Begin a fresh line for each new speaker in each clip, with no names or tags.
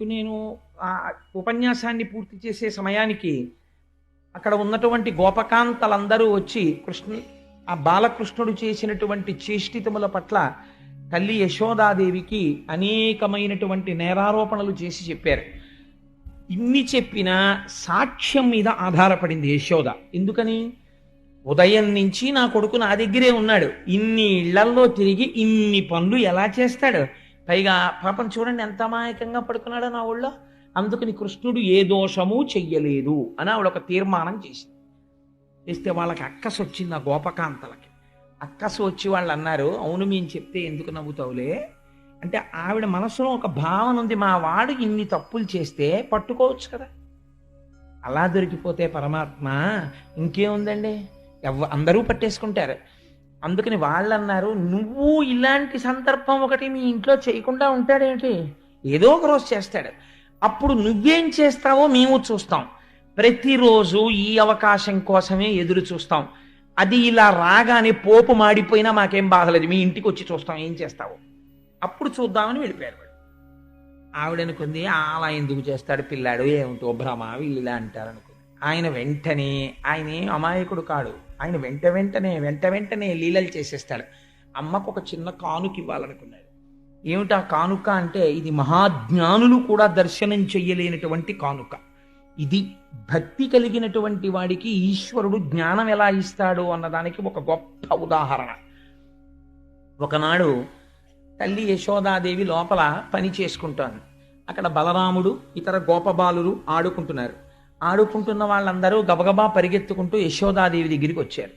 మీకు నేను ఆ ఉపన్యాసాన్ని పూర్తి చేసే సమయానికి అక్కడ ఉన్నటువంటి గోపకాంతలందరూ వచ్చి ఆ బాలకృష్ణుడు చేసినటువంటి చేష్టితముల పట్ల తల్లి యశోదాదేవికి అనేకమైనటువంటి నేరారోపణలు చేసి చెప్పారు. ఇన్ని చెప్పినా సాక్ష్యం మీద ఆధారపడింది యశోద. ఎందుకని? ఉదయం నుంచి నా కొడుకు నా దగ్గరే ఉన్నాడు, ఇన్ని ఇళ్లల్లో తిరిగి ఇన్ని పనులు ఎలా చేస్తాడు, పైగా పాపం చూడండి ఎంత అమాయకంగా పడుకున్నాడో నా ఊళ్ళో, అందుకని కృష్ణుడు ఏ దోషము చెయ్యలేదు అని ఆవిడ ఒక తీర్మానం చేసింది. చేస్తే వాళ్ళకి అక్కసు వచ్చింది. ఆ గోపకాంతలకి అక్కసు వచ్చి వాళ్ళు అన్నారు, అవును మేము చెప్తే ఎందుకు నవ్వుతావులే అంటే, ఆవిడ మనసులో ఒక భావన ఉంది, మా వాడు ఇన్ని తప్పులు చేస్తే పట్టుకోవచ్చు కదా, అలా దొరికిపోతే పరమాత్మ ఇంకేముందండి, అందరూ పట్టేసుకుంటారు. అందుకని వాళ్ళు అన్నారు, నువ్వు ఇలాంటి సందర్భం ఒకటి మీ ఇంట్లో చేయకుండా ఉంటాడేంటి, ఏదో ఒక రోజు చేస్తాడు, అప్పుడు నువ్వేం చేస్తావో మేము చూస్తాం, ప్రతిరోజు ఈ అవకాశం కోసమే ఎదురు చూస్తాం, అది ఇలా రాగానే పోపు మాడిపోయినా మాకేం బాధలేదు, మీ ఇంటికి వచ్చి చూస్తాం ఏం చేస్తావో, అప్పుడు చూద్దామని వెళ్ళిపోయారు. ఆవిడనుకుంది అలా ఎందుకు చేస్తాడు పిల్లాడు, ఏమిటో భ్రమ, వీళ్ళు ఇలా అంటారు అనుకుంది. ఆయన వెంటనే, ఆయన అమాయకుడు కాడు, ఆయన వెంట వెంటనే లీలలు చేసేస్తాడు. అమ్మకు ఒక చిన్న కానుక ఇవ్వాలనుకున్నాడు. ఏమిటా కానుక అంటే, ఇది మహాజ్ఞానులు కూడా దర్శనం చెయ్యలేనటువంటి కానుక. ఇది భక్తి కలిగినటువంటి వాడికి ఈశ్వరుడు జ్ఞానం ఎలా ఇస్తాడు అన్నదానికి ఒక గొప్ప ఉదాహరణ. ఒకనాడు తల్లి యశోదాదేవి లోపల పని చేసుకుంటాను. అక్కడ బలరాముడు ఇతర గోపబాలురు ఆడుకుంటున్నారు. ఆడుకుంటున్న వాళ్ళందరూ గబగబా పరిగెత్తుకుంటూ యశోదాదేవి దగ్గరికి వచ్చారు.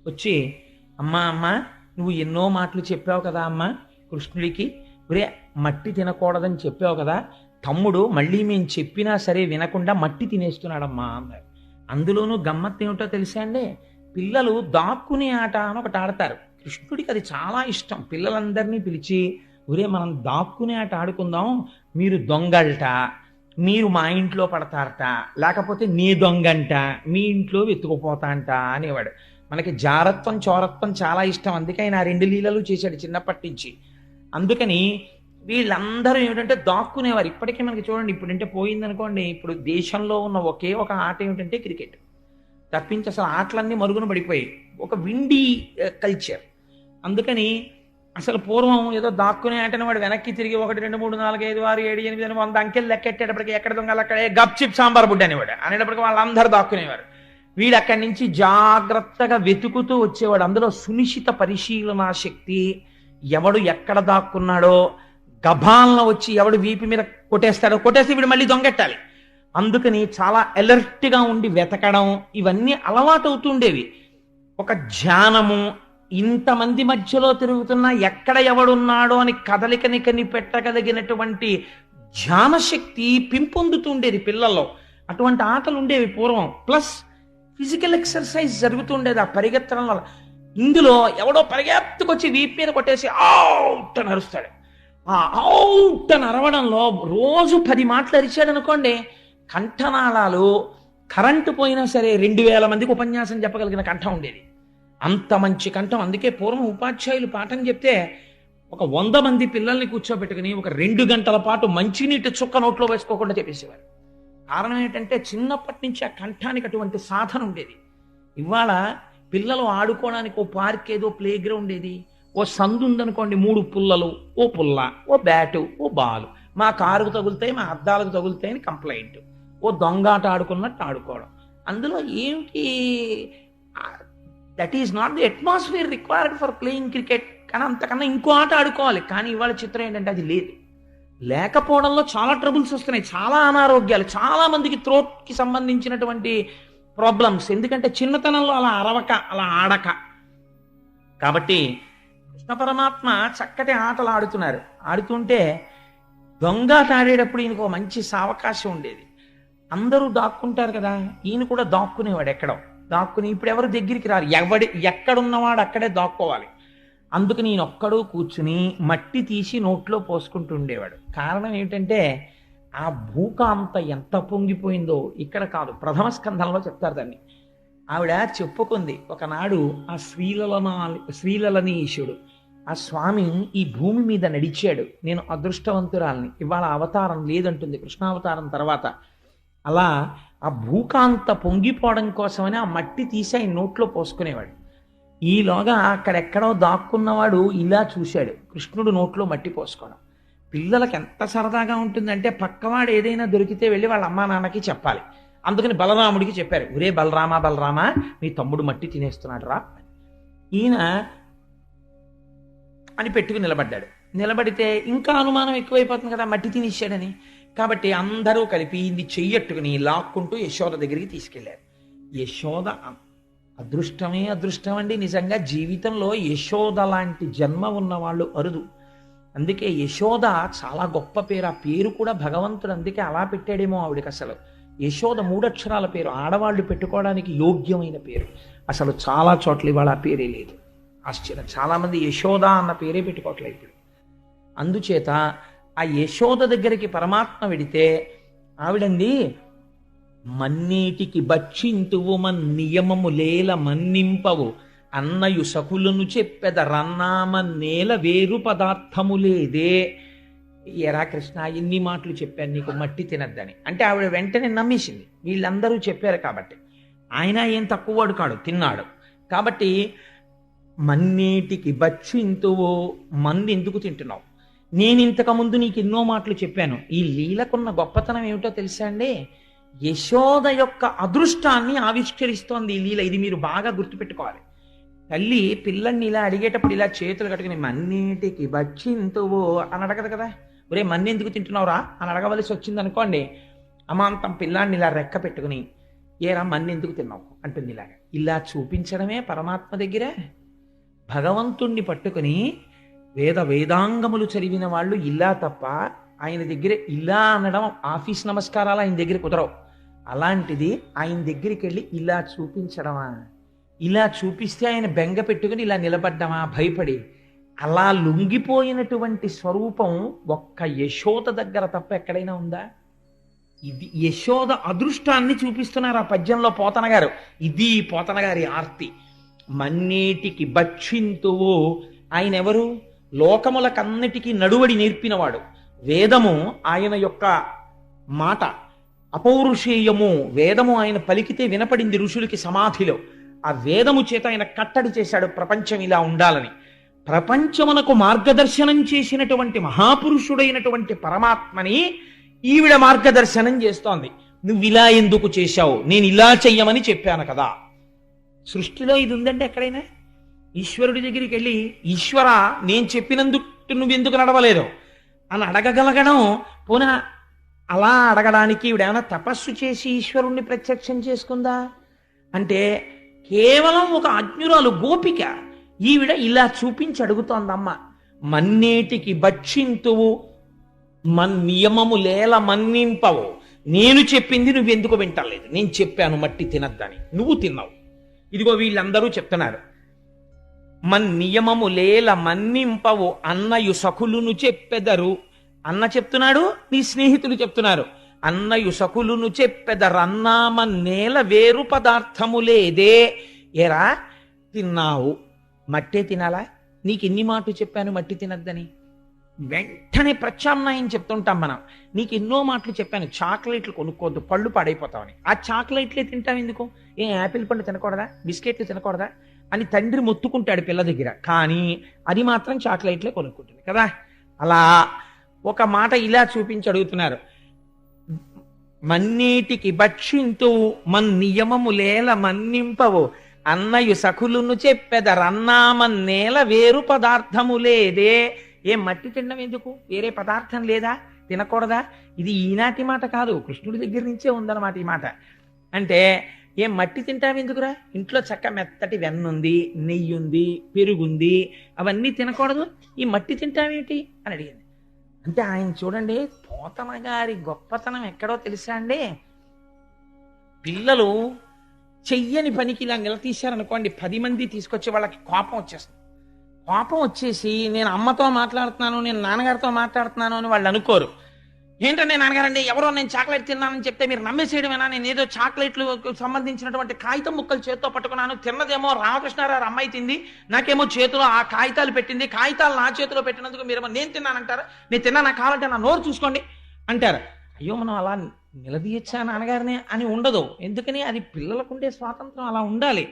వచ్చి, అమ్మా నువ్వు ఎన్నో మాటలు చెప్పావు కదా అమ్మా కృష్ణుడికి, ఒరే మట్టి తినకూడదని చెప్పావు కదా, తమ్ముడు మళ్ళీ మేము చెప్పినా సరే వినకుండా మట్టి తినేస్తున్నాడమ్మా అన్నారు. అందులోనూ గమ్మత్తు ఏమిటో తెలుసా అండి, పిల్లలు దాక్కునే ఆట అని ఒకటి ఆడతారు. కృష్ణుడికి అది చాలా ఇష్టం. పిల్లలందరినీ పిలిచి, ఒరే మనం దాక్కునే ఆట ఆడుకుందాం, మీరు దొంగల్ట, మీరు మా ఇంట్లో పడతారట, లేకపోతే నీ దొంగంట, మీ ఇంట్లో వెతుకుపోతా అంట అనేవాడు. మనకి జారత్వం చోరత్వం చాలా ఇష్టం, అందుకే ఆయన 2 లీలలు చేశాడు చిన్నప్పటి నుంచి. అందుకని వీళ్ళందరూ ఏమిటంటే దాక్కునేవారు. ఇప్పటికీ మనకి చూడండి, ఇప్పుడంటే పోయిందనుకోండి, ఇప్పుడు దేశంలో ఉన్న ఒకే ఒక ఆట ఏమిటంటే క్రికెట్ తప్పించి అసలు ఆటలన్నీ మరుగున పడిపోయాయి. ఒక విండీ కల్చర్. అందుకని అసలు పూర్వం ఏదో దాక్కునే ఆటని వాడు వెనక్కి తిరిగి 1 2 3 4 5 6 7 8 100 అంకెలు లెక్కెట్టేటప్పటికి ఎక్కడ దొంగలు అక్కడే గప్ చిప్ సాంబార్ బుడ్డ అనేవాడు. అనేటప్పటికి వాళ్ళందరూ దాక్కునేవారు. వీడు అక్కడి నుంచి జాగ్రత్తగా వెతుకుతూ వచ్చేవాడు. అందులో సునిశ్చిత పరిశీలనా శక్తి, ఎవడు ఎక్కడ దాక్కున్నాడో గభాలను వచ్చి ఎవడు వీపి మీద కొట్టేస్తాడో, కొట్టేసి వీడు మళ్ళీ దొంగెట్టాలి. అందుకని చాలా అలర్ట్గా ఉండి వెతకడం, ఇవన్నీ అలవాటు అవుతుండేవి. ఒక ధ్యానము, ఇంతమంది మధ్యలో తిరుగుతున్నా ఎక్కడ ఎవడున్నాడో అని కదలికని కనిపెట్టగలిగినటువంటి ధ్యానశక్తి పెంపొందుతుండేది పిల్లల్లో. అటువంటి ఆటలు ఉండేవి పూర్వం. ప్లస్ ఫిజికల్ ఎక్సర్సైజ్ జరుగుతుండేది ఆ పరిగెత్తడం వల్ల. ఇందులో ఎవడో పరిగెత్తుకొచ్చి వీపు మీద కొట్టేసి అవుట్ అని అరుస్తాడు. ఆ అవుట్ అని అరవడంలో రోజు 10 మాటలు అరిచాడు అనుకోండి, కంఠనాళాలు కరెంటు పోయినా సరే 2000 మందికి ఉపన్యాసం చెప్పగలిగిన కంఠం ఉండేది. అంత మంచి కంఠం. అందుకే పూర్వం ఉపాధ్యాయులు పాఠం చెప్తే ఒక 100 మంది పిల్లల్ని కూర్చోబెట్టుకుని ఒక 2 గంటల పాటు మంచినీటి చుక్క నోట్లో వేసుకోకుండా చెప్పేసేవారు. కారణం ఏంటంటే చిన్నప్పటి నుంచి ఆ కంఠానికి అటువంటి సాధన ఉండేది. ఇవాళ పిల్లలు ఆడుకోవడానికి ఓ పార్క్ ఏదో ప్లే గ్రౌండ్ ఏది, ఓ సందు ఉందనుకోండి, 3 పుల్లలు, ఓ పుల్ల, ఓ బ్యాటు, ఓ బాలు, మా కారుకు తగులుతాయి, మా అద్దాలకు తగులుతాయి అని కంప్లైంట్, ఓ దొంగాట ఆడుకున్నట్టు ఆడుకోవడం. అందులో ఏమిటి, that is not the atmosphere required for playing cricket. కానీ అంతకన్నా ఇంకో ఆట ఆడుకోవాలి. కానీ ఇవాళ చిత్రం ఏంటంటే అది లేదు. లేకపోవడంలో చాలా ట్రబుల్స్ వస్తున్నాయి, చాలా అనారోగ్యాలు, చాలా మందికి థ్రోట్కి సంబంధించినటువంటి ప్రాబ్లమ్స్. ఎందుకంటే చిన్నతనంలో అలా అరవక, అలా ఆడక. కాబట్టి కృష్ణ పరమాత్మ చక్కటి ఆటలు ఆడుతున్నారు. ఆడుతుంటే దొంగాట ఆడేటప్పుడు ఈయనకు మంచి సావకాశం ఉండేది. అందరూ దాక్కుంటారు కదా, ఈయన కూడా దాక్కునేవాడు. ఎక్కడో దాక్కుని, ఇప్పుడు ఎవరు దగ్గరికి రారు, ఎక్కడున్నవాడు అక్కడే దాక్కోవాలి. అందుకు నేను ఒక్కడూ కూర్చుని మట్టి తీసి నోట్లో పోసుకుంటూ ఉండేవాడు. కారణం ఏమిటంటే ఆ భూకాంత ఎంత పొంగిపోయిందో ఇక్కడ కాదు, ప్రథమ స్కంధంలో చెప్తారు దాన్ని. ఆవిడ చెప్పుకుంది, ఒకనాడు ఆ శ్రీలలనీశుడు ఆ స్వామి ఈ భూమి మీద నడిచాడు, నేను అదృష్టవంతురాల్ని, ఇవాళ అవతారం లేదంటుంది కృష్ణావతారం తర్వాత. అలా ఆ భూకాంత పొంగిపోవడం కోసమని ఆ మట్టి తీసి ఆయన నోట్లో పోసుకునేవాడు. ఈలోగా అక్కడెక్కడో దాక్కున్నవాడు ఇలా చూశాడు కృష్ణుడు నోట్లో మట్టి పోసుకోవడం. పిల్లలకి ఎంత సరదాగా ఉంటుందంటే పక్కవాడు ఏదైనా దొరికితే వెళ్ళి వాళ్ళ అమ్మా నాన్నకి చెప్పాలి. అందుకని బలరాముడికి చెప్పారు, ఒరే బలరామా బలరామా మీ తమ్ముడు మట్టి తినేస్తున్నాడు రా. ఈయన అని పెట్టుకుని నిలబడ్డాడు. నిలబడితే ఇంకా అనుమానం ఎక్కువైపోతుంది కదా మట్టి తినేసాడని. కాబట్టి అందరూ కలిపి ఇది చెయ్యట్టుకుని లాక్కుంటూ యశోద దగ్గరికి తీసుకెళ్లారు. యశోద అదృష్టమే అదృష్టం అండి. నిజంగా జీవితంలో యశోద లాంటి జన్మ ఉన్న వాళ్ళు అరుదు. అందుకే యశోద చాలా గొప్ప పేరు. ఆ పేరు కూడా భగవంతుడు అందుకే అలా పెట్టాడేమో ఆవిడికి. అసలు యశోద 3 అక్షరాల పేరు, ఆడవాళ్ళు పెట్టుకోవడానికి యోగ్యమైన పేరు. అసలు చాలా చోట్ల ఇవాళ ఆ పేరే లేదు. ఆశ్చర్యం, చాలామంది యశోద అన్న పేరే పెట్టుకోవట్లేదు ఇప్పుడు. అందుచేత ఆ యశోద దగ్గరికి పరమాత్మ వెడితే ఆవిడంది, మన్నీటికి బచ్చింతువు నియమము లేల మన్నింపవు అన్నయు సకులను చెప్పెద రన్నామన్నేల వేరు పదార్థము లేదే. ఎరా కృష్ణ, ఎన్ని మాటలు చెప్పాను నీకు మట్టి తినద్దని అంటే ఆవిడ వెంటనే నమ్మేసింది. వీళ్ళందరూ చెప్పారు కాబట్టి. ఆయన ఏం తక్కువవాడు కాడు, తిన్నాడు. కాబట్టి మన్నీటికి బచ్చింతువు, మంది ఎందుకు తింటున్నావు? నేను ఇంతకుముందు నీకు ఎన్నో మాటలు చెప్పాను. ఈ లీలకున్న గొప్పతనం ఏమిటో తెలుసా అండి? యశోద యొక్క అదృష్టాన్ని ఆవిష్కరిస్తోంది ఈ లీల. ఇది మీరు బాగా గుర్తుపెట్టుకోవాలి. తల్లి పిల్లల్ని ఇలా అడిగేటప్పుడు ఇలా చేతులు కట్టుకుని మన్నీటికి బచ్చింతువు అని అడగదు కదా. ఒరే మన్ని ఎందుకు తింటున్నావురా అని అడగవలసి వచ్చింది అనుకోండి, అమాంతం పిల్లాన్ని ఇలా రెక్క పెట్టుకుని ఏరా మన్ని ఎందుకు తిన్నావు అంటుంది. ఇలాగా ఇలా చూపించడమే పరమాత్మ దగ్గర. భగవంతుణ్ణి పట్టుకుని వేదాంగములు చదివిన వాళ్ళు ఇలా తప్ప ఆయన దగ్గర ఇలా అనడం, ఆఫీస్ నమస్కారాలు ఆయన దగ్గర కుదరవు. అలాంటిది ఆయన దగ్గరికి వెళ్ళి ఇలా చూపించడమా? ఇలా చూపిస్తే ఆయన బెంగ పెట్టుకుని ఇలా నిలబడ్డమా భయపడి? అలా లొంగిపోయినటువంటి స్వరూపం ఒక్క యశోద దగ్గర తప్ప ఎక్కడైనా ఉందా? ఇది యశోద అదృష్టాన్ని చూపిస్తున్నారు ఆ పద్యంలో పోతన గారు. ఇది పోతన గారి ఆర్తి. మన్నేటికి బచ్చింతువు. ఆయన ఎవరు? లోకములకన్నిటికీ నడువడి నేర్పినవాడు. వేదము ఆయన యొక్క మాట, అపౌరుషేయము. వేదము ఆయన పలికితే వినపడింది ఋషులకి సమాధిలో. ఆ వేదము చేత ఆయన కట్టడి చేశాడు ప్రపంచం ఇలా ఉండాలని. ప్రపంచమునకు మార్గదర్శనం చేసినటువంటి మహాపురుషుడైనటువంటి పరమాత్మని ఈవిడ మార్గదర్శనం చేస్తోంది. నువ్వు ఇలా ఎందుకు చేశావు? నేను ఇలా చెయ్యమని చెప్పాను కదా. సృష్టిలో ఇది ఉందంటే ఎక్కడైనా? ఈశ్వరుడి దగ్గరికి వెళ్ళి ఈశ్వర నేను చెప్పినందుకు నువ్వెందుకు నడవలేదు అని అడగగలగడం. పోనా అలా అడగడానికి ఈవిడేమైనా తపస్సు చేసి ఈశ్వరుణ్ణి ప్రత్యక్షం చేసుకుందా అంటే కేవలం ఒక అజ్ఞురాలు గోపిక. ఈవిడ ఇలా చూపించి అడుగుతోందమ్మ, మన్నేటికి బచ్చింతువు నియమము లేల మన్నింపవు. నేను చెప్పింది నువ్వెందుకు వింటలేదు? నేను చెప్పాను మట్టి తినద్దని, నువ్వు తిన్నావు. ఇదిగో వీళ్ళందరూ చెప్తున్నారు, నియమము లేల మన్నింపవు అన్నయు సఖులును చెప్పెదరు. అన్న చెప్తున్నాడు, నీ స్నేహితులు చెప్తున్నారు. అన్నయు సఖులును చెప్పెదరన్నామన్నేల వేరు పదార్థము లేదే. ఎరా తిన్నావు, మట్టే తినాలా? నీకు ఎన్ని మాటలు చెప్పాను మట్టి తినద్దని? వెంటనే ప్రత్యామ్నాయం చెప్తుంటాం మనం. నీకు ఎన్నో మాటలు చెప్పాను చాక్లెట్లు కొనుక్కోవద్దు, పళ్ళు పాడైపోతామని. ఆ చాక్లెట్లే తింటాం ఎందుకు? యాపిల్ పండు తినకూడదా, బిస్కెట్లు తినకూడదా అని తండ్రి మొత్తుకుంటాడు పిల్ల దగ్గర. కానీ అది మాత్రం చాక్లెట్లే కొనుక్కుంటుంది కదా. అలా ఒక మాట ఇలా చూపించి అడుగుతున్నారు, మన్నీటికి భక్షింతు నియమము లేల మన్నింపవు అన్నయు సఖులును చెప్పెదరన్నామన్నేల వేరు పదార్థము లేదే. ఏం మట్టి తినడం ఎందుకు? వేరే పదార్థం లేదా? తినకూడదా? ఇది ఈనాటి మాట కాదు, కృష్ణుడి దగ్గర నుంచే ఉందన్నమాట ఈ మాట. అంటే ఏం మట్టి తింటావెందుకురా? ఇంట్లో చక్క మెత్తటి వెన్నుంది, నెయ్యి ఉంది, పెరుగుంది, అవన్నీ తినకూడదు, ఈ మట్టి తింటావేంటి అని అడిగింది. అంటే ఆయన చూడండి, పోతన గారి గొప్పతనం ఎక్కడో తెలుసా అండి? పిల్లలు చెయ్యని పనికి ఇలా నిలదీశారనుకోండి, 10 మంది తీసుకొచ్చి వాళ్ళకి కోపం వచ్చేస్తుంది. కోపం వచ్చేసి నేను అమ్మతో మాట్లాడుతున్నాను, నేను నాన్నగారితో మాట్లాడుతున్నాను అని వాళ్ళు అనుకోరు. ఏంటంటే నాన్నగారండి, ఎవరో నేను చాక్లెట్ తిన్నానని చెప్తే మీరు నమ్మేసేయడమేనా? నేను ఏదో చాక్లెట్లు సంబంధించినటువంటి కాగితం ముక్కలు చేత్తో పట్టుకున్నాను, తిన్నదేమో రామకృష్ణారావు అమ్మాయి తింది, నాకేమో చేతిలో ఆ కాగితాలు పెట్టింది, కాగితాలు నా చేతిలో పెట్టినందుకు మీరేమో నేను తిన్నానంటారా? నేను తిన్నా, నాకు కావాలంటే నా నోరు చూసుకోండి అంటారు. అయ్యో, మనం అలా నిలదీయచ్చా నాన్నగారిని అని ఉండదు. ఎందుకని? అది పిల్లలకుండే స్వాతంత్రం అలా ఉండాలి.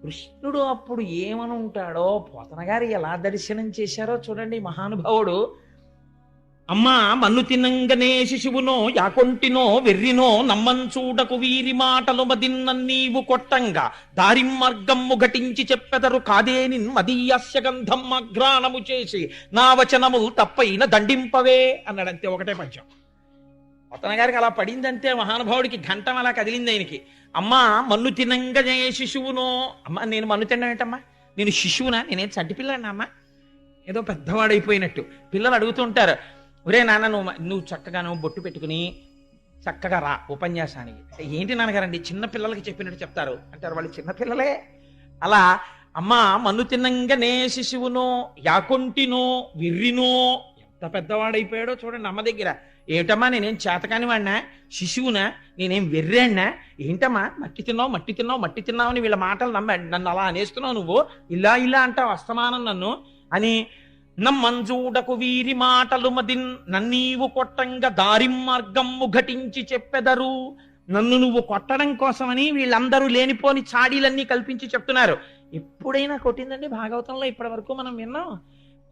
కృష్ణుడు అప్పుడు ఏమని ఉంటాడో, పోతన గారు ఎలా దర్శనం చేశారో చూడండి మహానుభావుడు. అమ్మా మన్ను తినంగనే శిశువునో యాకొంటినో వెర్రినో నమ్మంచూడకు వీరి మాటలు మదిన్న నీవు కొట్టంగా దారి మార్గమ్ము ఘటించి చెప్పెదరు కాదేని మదీయస్య గంధం అఘ్రాణము చేసి నా వచనము తప్పైన దండింపవే అన్నాడంతే. ఒకటే పద్యం. పోతన గారికి అలా పడిందంటే మహానుభావుడికి ఘంటం అలా కదిలింది ఆయనకి. అమ్మా మన్ను తినంగనే శిశువునో. అమ్మ, నేను మన్ను తిన్నానంటమ్మా, నేను శిశువునా? నేనేం చంటిపిల్లాడినా అమ్మా? ఏదో పెద్దవాడైపోయినట్టు పిల్లలు అడుగుతుంటారు, ఒరే నాన్న నువ్వు చక్కగా బొట్టు పెట్టుకుని చక్కగా రా ఉపన్యాసానికి. ఏంటి నాన్నగారండి, చిన్న పిల్లలకి చెప్పినట్టు చెప్తారు అంటారు. వాళ్ళు చిన్నపిల్లలే. అలా అమ్మ మన్ను తిన్నంగానే శిశువునో యాకొంటినో విర్రినో. ఎంత పెద్దవాడైపోయాడో చూడండి అమ్మ దగ్గర. ఏమిటమ్మా, నేనేం చేతకాని వాడినా? శిశువునా? నేనేం వెర్రాడినా? ఏంటమ్మా మట్టి తిన్నావు అని వీళ్ళ మాటలు నన్ను అలా అనేస్తున్నావు, నువ్వు ఇలా అంటావు అస్తమానం నన్ను అని. నమ్మంజూడకు వీరి మాటలు మదిన్ నన్నీవు కొట్టంగా దారి మార్గమ్ము ఘటించి చెప్పెదరు. నన్ను నువ్వు కొట్టడం కోసమని వీళ్ళందరూ లేనిపోని చాడీలన్నీ కల్పించి చెప్తున్నారు. ఎప్పుడైనా కొట్టిందండి భాగవతంలో ఇప్పటి వరకు మనం విన్నాం?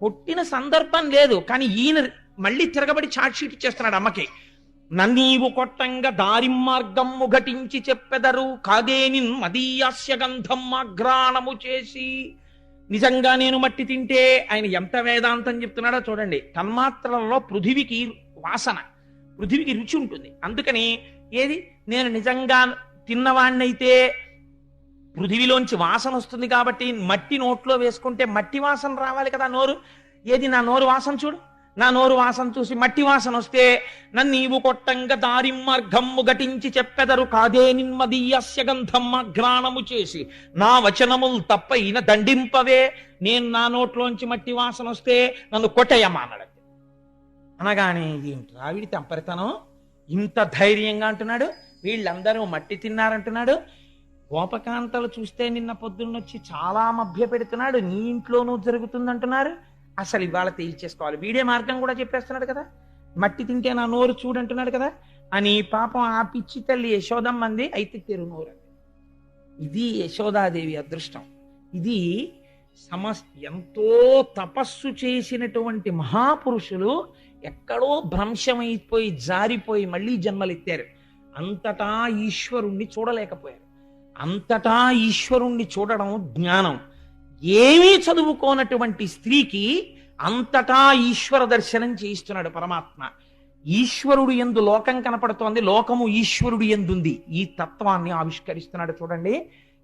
కొట్టిన సందర్భం లేదు. కానీ ఈయన మళ్ళీ తిరగబడి చాట్ షీట్ ఇచ్చేస్తున్నాడు అమ్మకి. నన్నీవు కొట్టంగా దారి మార్గమ్ము ఘటించి చెప్పెదరు కాదేని మదీయాస్య గంధం అఘ్రాణము చేసి. నిజంగా నేను మట్టి తింటే ఆయన ఎంత వేదాంతం చెప్తున్నాడో చూడండి. తన్మాత్రలలో పృథివికి వాసన, పృథివికి రుచి ఉంటుంది. అందుకని ఏది, నేను నిజంగా తిన్నవాణ్ణైతే పృథివిలోంచి వాసన వస్తుంది కాబట్టి మట్టి నోట్లో వేసుకుంటే మట్టి వాసన రావాలి కదా నోరు. ఏది, నా నోరు వాసన చూడు. నా నోరు వాసన చూసి మట్టి వాసన వస్తే నన్ను నీవు కొట్టంగా దారి మార్గమ్ము ఘటించి చెప్పెదరు కాదే నిన్మదీయస్య గంధం అఘ్రాణము చేసి నా వచనములు తప్పైన దండింపవే. నేను నా నోట్లోంచి మట్టి వాసన వస్తే నన్ను కొట్టేయమ్మా అన్నాడు. అనగానే ఏంటి రావిడి తెంపరితనం, ఇంత ధైర్యంగా అంటున్నాడు. వీళ్ళందరూ మట్టి తిన్నారంటున్నాడు. గోపకాంతలు చూస్తే నిన్న పొద్దున్నొచ్చి చాలా మభ్య పెడుతున్నాడు. నీ ఇంట్లోనూ జరుగుతుందంటున్నారు. అసలు ఇవాళ తేల్చేసుకోవాలి. వీడే మార్గం కూడా చెప్పేస్తున్నాడు కదా, మట్టి తింటే నా నోరు చూడంటున్నాడు కదా అని. పాపం ఆ పిచ్చి తల్లి యశోదమ్మంది, అయితే తెరు నోరు. ఇది యశోదాదేవి అదృష్టం. ఇది ఎంతో తపస్సు చేసినటువంటి మహాపురుషులు ఎక్కడో భ్రంశమైపోయి జారిపోయి మళ్ళీ జన్మలెత్తారు. అంతటా ఈశ్వరుణ్ణి చూడలేకపోయారు. అంతటా ఈశ్వరుణ్ణి చూడడం జ్ఞానం. ఏమీ చదువుకోనటువంటి స్త్రీకి అంతటా ఈశ్వర దర్శనం చేయిస్తున్నాడు పరమాత్మ. ఈశ్వరుడు యందు లోకం కనపడుతోంది, లోకము ఈశ్వరుడు యందుంది. ఈ తత్వాన్ని ఆవిష్కరిస్తున్నాడు చూడండి.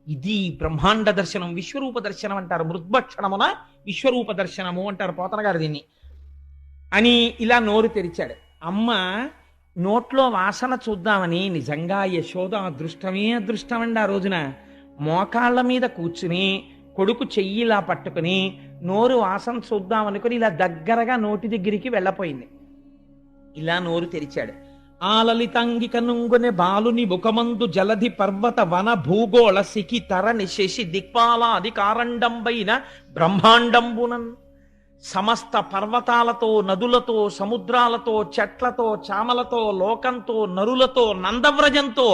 ఇది బ్రహ్మాండ దర్శనం, విశ్వరూప దర్శనం అంటారు. మృద్భక్షణమున విశ్వరూప దర్శనము అంటారు పోతన గారు దీన్ని. అని ఇలా నోరు తెరిచాడు. అమ్మ నోట్లో వాసన చూద్దామని నిజంగా యశోద అదృష్టమే అదృష్టం అండి. ఆ రోజున మోకాళ్ళ మీద కూర్చుని కొడుకు చెయ్యిలా పట్టుకుని నోరు వాసన చూద్దామనుకుని ఇలా దగ్గరగా నోటి దగ్గరికి వెళ్ళపోయింది. ఇలా నోరు తెరిచాడు. ఆలలితంగిక నుంగునే బాలుని ముఖమందు జలధి పర్వత వన భూగోళ సికి తరణి శశి దిక్పాలాది కారండంబైన బ్రహ్మాండంబునన్. సమస్త పర్వతాలతో, నదులతో, సముద్రాలతో, చెట్లతో, చామలతో, లోకంతో, నరులతో, నందవ్రజంతో,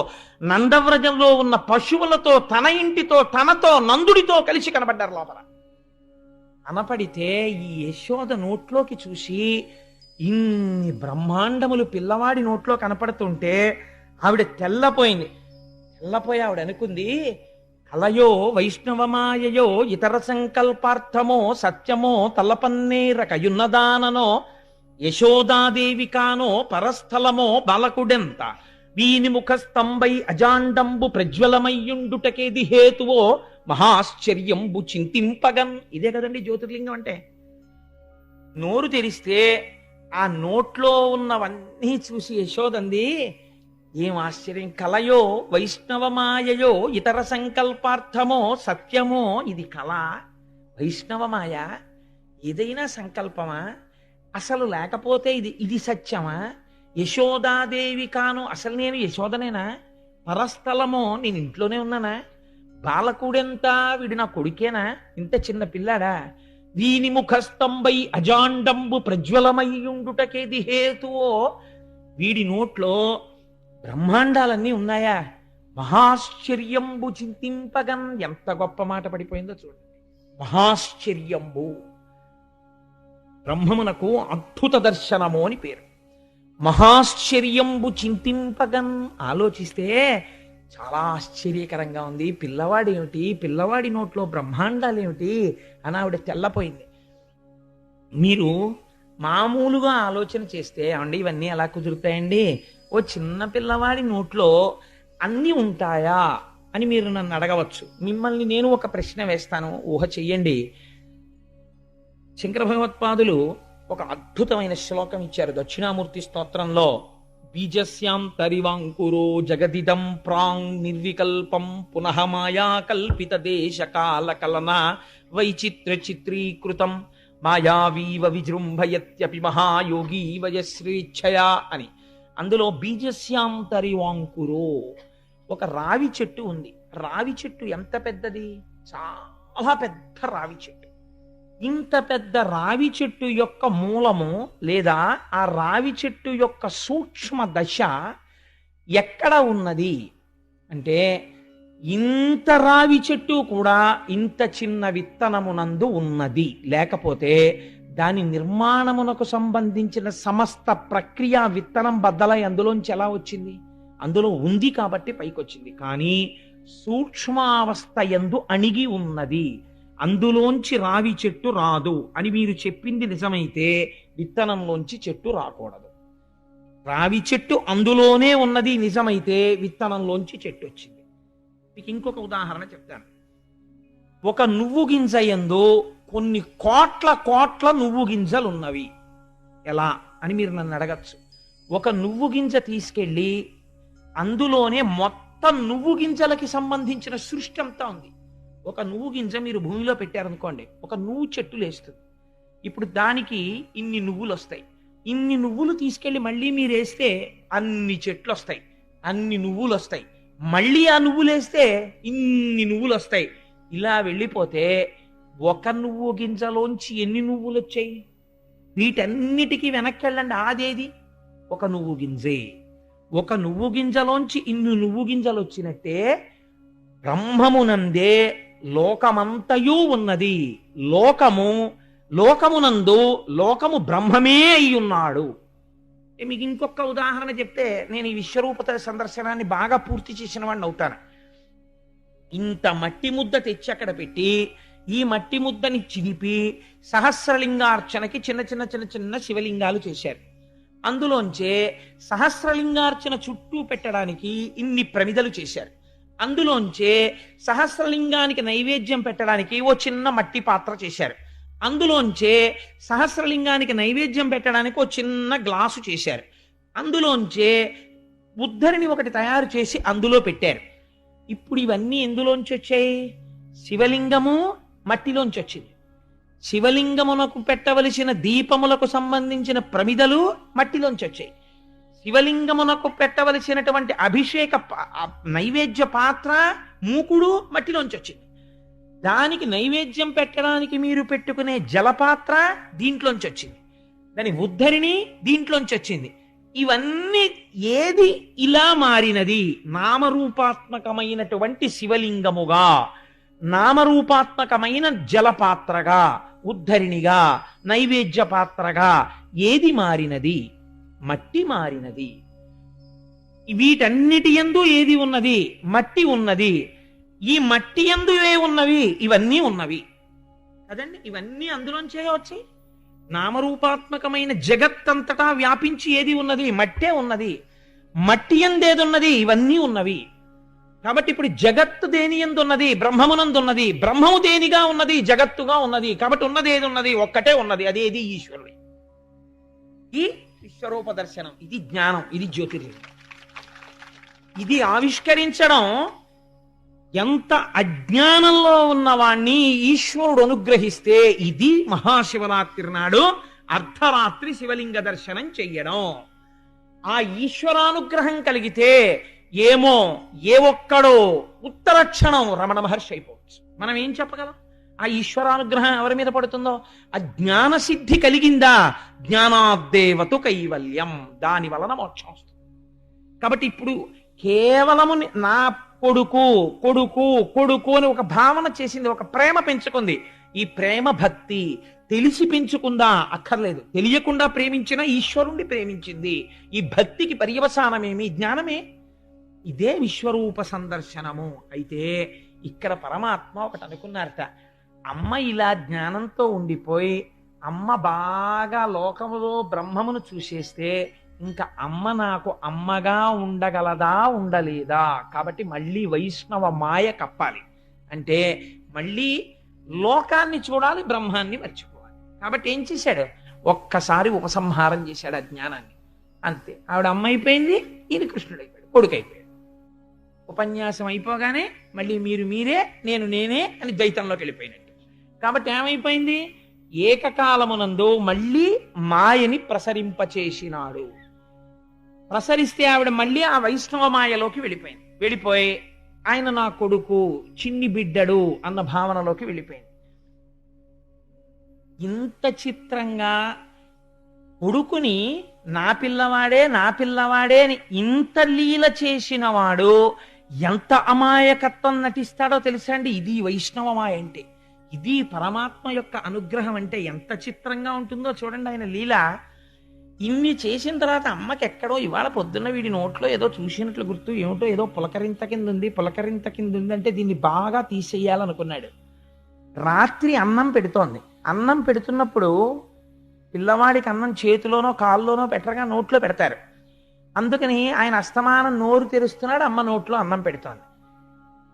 నందవ్రజంలో ఉన్న పశువులతో, తన ఇంటితో, తనతో, నందుడితో కలిసి కనబడ్డారు లోపల. కనపడితే ఈ యశోద నోట్లోకి చూసి ఇన్ని బ్రహ్మాండములు పిల్లవాడి నోట్లో కనపడుతుంటే ఆవిడ తెల్లపోయింది. తెల్లపోయి ఆవిడ అనుకుంది, కలయో వైష్ణవమాయయో ఇతర సంకల్పార్థమో సత్యమో తలపన్నేరకయున్నదాననో యశోదాదేవి కానో పరస్థలమో బాలకుడెంత వీని ముఖస్తంభై అజాండంబు ప్రజ్వలమయ్యుండుటకేది హేతువో మహాశ్చర్యంబు చింతింపగన్. ఇదే కదండి జ్యోతిర్లింగం అంటే. నోరు తెరిస్తే ఆ నోట్లో ఉన్నవన్నీ చూసి యశోదంది, ఏం ఆశ్చర్యం, కలయో వైష్ణవమాయయో ఇతర సంకల్పార్థమో సత్యమో. ఇది కళ, వైష్ణవమాయ, ఏదైనా సంకల్పమా? అసలు లేకపోతే ఇది సత్యమా? యశోదాదేవి కాను, అసలు నేను యశోదనేనా? పరస్థలమో, నేను ఇంట్లోనే ఉన్నానా? బాలకుడెంత, వీడు నా కొడుకేనా? ఇంత చిన్న పిల్లాడా? వీని ముఖస్తంభై అజాండంబు ప్రజ్వలమయ్యుండుటకేది హేతువో, వీడి నోట్లో బ్రహ్మాండాలన్నీ ఉన్నాయా? మహాశ్చర్యంబు చింతింపగన్, ఎంత గొప్ప మాట పడిపోయిందో చూడండి. మహాశ్చర్యంబు, బ్రహ్మమునకు అద్భుత దర్శనము అని పేరు. మహాశ్చర్యంబు చింతింపగన్, ఆలోచిస్తే చాలా ఆశ్చర్యకరంగా ఉంది. పిల్లవాడు ఏమిటి, పిల్లవాడి నోట్లో బ్రహ్మాండాలు ఏమిటి అని ఆవిడ తెల్లపోయింది. మీరు మామూలుగా ఆలోచన చేస్తే, అండి ఇవన్నీ ఎలా కుదురుతాయండి, ఓ చిన్న పిల్లవాడి నోట్లో అన్నీ ఉంటాయా అని మీరు నన్ను అడగవచ్చు. మిమ్మల్ని నేను ఒక ప్రశ్న వేస్తాను, ఊహ చెయ్యండి. శంకర భగవత్పాదులు ఒక అద్భుతమైన శ్లోకం ఇచ్చారు దక్షిణామూర్తి స్తోత్రంలో. బీజస్యాం తరివాంకురో జగదిదం ప్రాంగ్ నిర్వికల్పం పునః మాయా కల్పిత దేశ కాల కలన వైచిత్ర చిత్రీకృతం మాయావీవ విజృంభయత్యపి మహాయోగి వయశ్రీచ్ఛయా అని. అందులో బీజస్యాం తరివాంకురో, ఒక రావి చెట్టు ఉంది. రావి చెట్టు ఎంత పెద్దది? చాలా పెద్ద రావి చెట్టు. ఇంత పెద్ద రావి చెట్టు యొక్క మూలము లేదా ఆ రావి చెట్టు యొక్క సూక్ష్మ దశ ఎక్కడ ఉన్నది అంటే, ఇంత రావి చెట్టు కూడా ఇంత చిన్న విత్తనమునందు ఉన్నది. లేకపోతే దాని నిర్మాణమునకు సంబంధించిన సమస్త ప్రక్రియ విత్తనం బద్దలై అందులోంచి ఎలా వచ్చింది? అందులో ఉంది కాబట్టి పైకొచ్చింది. కానీ సూక్ష్మావస్థ యందు అణిగి ఉన్నది, అందులోంచి రావి చెట్టు రాదు అని మీరు చెప్పింది నిజమైతే విత్తనంలోంచి చెట్టు రాకూడదు. రావి చెట్టు అందులోనే ఉన్నది నిజమైతే విత్తనంలోంచి చెట్టు వచ్చింది. మీకు ఇంకొక ఉదాహరణ చెప్తాను. ఒక నువ్వు గింజ యందు కొన్ని కోట్ల కోట్ల నువ్వు గింజలు ఉన్నవి. ఎలా అని మీరు నన్ను అడగచ్చు. ఒక నువ్వు గింజ తీసుకెళ్ళి అందులోనే మొత్తం నువ్వు గింజలకి సంబంధించిన సృష్టి అంతా ఉంది. ఒక నువ్వు గింజ మీరు భూమిలో పెట్టారనుకోండి, ఒక నువ్వు చెట్టు లేస్తుంది. ఇప్పుడు దానికి ఇన్ని నువ్వులు వస్తాయి. ఇన్ని నువ్వులు తీసుకెళ్ళి మళ్ళీ మీరు వేస్తే అన్ని చెట్లు వస్తాయి, అన్ని నువ్వులు వస్తాయి. మళ్ళీ ఆ నువ్వులు వేస్తే ఇన్ని నువ్వులు వస్తాయి. ఇలా వెళ్ళిపోతే ఒక నువ్వు గింజలోంచి ఎన్ని నువ్వులు వచ్చాయి? వీటన్నిటికీ వెనక్కి వెళ్ళండి, ఆదేది ఒక నువ్వు గింజే. ఒక నువ్వు గింజలోంచి ఇన్ని నువ్వు గింజలు వచ్చినట్టే బ్రహ్మమునందే లోకమంతయు ఉన్నది. లోకమునందు లోకము బ్రహ్మమే అయ్యున్నాడు. మీకు ఇంకొక ఉదాహరణ చెప్తే నేను ఈ విశ్వరూపత సందర్శనాన్ని బాగా పూర్తి చేసిన వాడిని అవుతాను. ఇంత మట్టి ముద్ద తెచ్చి అక్కడ పెట్టి ఈ మట్టి ముద్దని చిలిపి సహస్రలింగార్చనకి చిన్న చిన్న చిన్న చిన్న శివలింగాలు చేశారు. అందులోంచే సహస్రలింగార్చన చుట్టూ పెట్టడానికి ఇన్ని ప్రమిదలు చేశారు. అందులోంచే సహస్రలింగానికి నైవేద్యం పెట్టడానికి ఓ చిన్న మట్టి పాత్ర చేశారు. అందులోంచే సహస్రలింగానికి నైవేద్యం పెట్టడానికి ఓ చిన్న గ్లాసు చేశారు. అందులోంచే ఉద్ధరిని ఒకటి తయారు చేసి అందులో పెట్టారు. ఇప్పుడు ఇవన్నీ ఎందులోంచి వచ్చాయి? శివలింగము మట్టిలోంచి వచ్చింది. శివలింగమునకు పెట్టవలసిన దీపములకు సంబంధించిన ప్రమిదలు మట్టిలోంచి వచ్చాయి. శివలింగమునకు పెట్టవలసినటువంటి అభిషేక నైవేద్య పాత్ర మూకుడు మట్టిలోంచి వచ్చింది. దానికి నైవేద్యం పెట్టడానికి మీరు పెట్టుకునే జలపాత్ర దీంట్లోంచి వచ్చింది. దాని ఉద్ధరిణి దీంట్లోంచి వచ్చింది. ఇవన్నీ ఏది ఇలా మారినది? నామరూపాత్మకమైనటువంటి శివలింగముగా, నామరూపాత్మకమైన జలపాత్రగా, ఉద్ధరిణిగా, నైవేద్య పాత్రగా ఏది మారినది? మట్టి మారినది. వీటన్నిటి యందు ఏది ఉన్నది? మట్టి ఉన్నది. ఈ మట్టి యందు ఏ ఉన్నవి? ఇవన్నీ ఉన్నవి కదండి. ఇవన్నీ అందులోంచే వచ్చాయి. నామరూపాత్మకమైన జగత్తంతటా వ్యాపించి ఏది ఉన్నది? మట్టే ఉన్నది. మట్టి యందేది ఉన్నది? ఇవన్నీ ఉన్నవి. కాబట్టి ఇప్పుడు జగత్తు దేని యందు ఉన్నది? బ్రహ్మమునందున్నది. బ్రహ్మము దేనిగా ఉన్నది? జగత్తుగా ఉన్నది. కాబట్టి ఉన్నది ఏది ఉన్నది? ఒక్కటే ఉన్నది. అదేది? ఈశ్వరుడు. ఈ విశ్వరూప దర్శనం, ఇది జ్ఞానం, ఇది జ్యోతిర్లింగం. ఇది ఆవిష్కరించడం ఎంత అజ్ఞానంలో ఉన్నవాణ్ణి ఈశ్వరుడు అనుగ్రహిస్తే, ఇది మహాశివరాత్రి నాడు అర్ధరాత్రి శివలింగ దర్శనం చెయ్యడం. ఆ ఈశ్వరానుగ్రహం కలిగితే ఏమో ఏ ఒక్కడో ఉత్తర క్షణం రమణ మహర్షి అయిపోవచ్చు. మనం ఏం చెప్పగలం? ఆ ఈశ్వరానుగ్రహం ఎవరి మీద పడుతుందో ఆ జ్ఞాన సిద్ధి కలిగిందా, జ్ఞానాద్దేవతు కైవల్యం, దాని వలన మోక్షం వస్తుంది. కాబట్టి ఇప్పుడు కేవలము నా కొడుకు కొడుకు కొడుకు అని ఒక భావన చేసింది, ఒక ప్రేమ పెంచుకుంది. ఈ ప్రేమ భక్తి తెలిసి పెంచుకుందా? అక్కర్లేదు. తెలియకుండా ప్రేమించిన ఈశ్వరుణ్ణి ప్రేమించింది. ఈ భక్తికి పర్యవసానమేమి? జ్ఞానమే. ఇదే విశ్వరూప సందర్శనము. అయితే ఇక్కడ పరమాత్మ ఒకటి అనుకున్నారట, అమ్మ ఇలా జ్ఞానంతో ఉండిపోయి అమ్మ బాగా లోకములో బ్రహ్మమును చూసేస్తే ఇంకా అమ్మ నాకు అమ్మగా ఉండగలదా, ఉండలేదా? కాబట్టి మళ్ళీ వైష్ణవ మాయ కప్పాలి అంటే మళ్ళీ లోకాన్ని చూడాలి, బ్రహ్మాన్ని మర్చిపోవాలి. కాబట్టి ఏం చేశాడు? ఒక్కసారి ఉపసంహారం చేశాడు ఆ జ్ఞానాన్ని. అంతే. ఆవిడ అమ్మ అయిపోయింది, ఈయన కృష్ణుడు అయిపోయాడు, కొడుకు అయిపోయాడు. ఉపన్యాసం అయిపోగానే మళ్ళీ మీరు మీరే, నేను నేనే అని ద్వైతంలోకి వెళ్ళిపోయినట్టు. కాబట్టి ఏమైపోయింది? ఏకకాలమునందు మళ్ళీ మాయని ప్రసరింపచేసినాడు. ప్రసరిస్తే ఆవిడ మళ్ళీ ఆ వైష్ణవ మాయలోకి వెళ్ళిపోయింది. వెళ్ళిపోయి ఆయన నా కొడుకు, చిన్ని బిడ్డడు అన్న భావనలోకి వెళ్ళిపోయింది. ఇంత చిత్రంగా కొడుకుని నా పిల్లవాడే నా పిల్లవాడే అని ఇంత లీల చేసిన వాడు ఎంత అమాయకత్వం నటిస్తాడో తెలుసా అండి? ఇది వైష్ణవ మాయ అంటే, ఇది పరమాత్మ యొక్క అనుగ్రహం అంటే ఎంత చిత్రంగా ఉంటుందో చూడండి ఆయన లీల. ఇన్ని చేసిన తర్వాత అమ్మకి ఎక్కడో ఇవాళ పొద్దున్న వీడి నోట్లో ఏదో చూసినట్లు గుర్తు, ఏమిటో ఏదో పులకరింత కింద ఉంది అంటే దీన్ని బాగా తీసేయాలనుకున్నాడు. రాత్రి అన్నం పెడుతోంది. అన్నం పెడుతున్నప్పుడు పిల్లవాడికి అన్నం చేతిలోనో కాల్లోనో పెట్టగా నోట్లో పెడతారు. అందుకని ఆయన అస్తమానం నోరు తెరుస్తున్నాడు, అమ్మ నోట్లో అన్నం పెడుతోంది.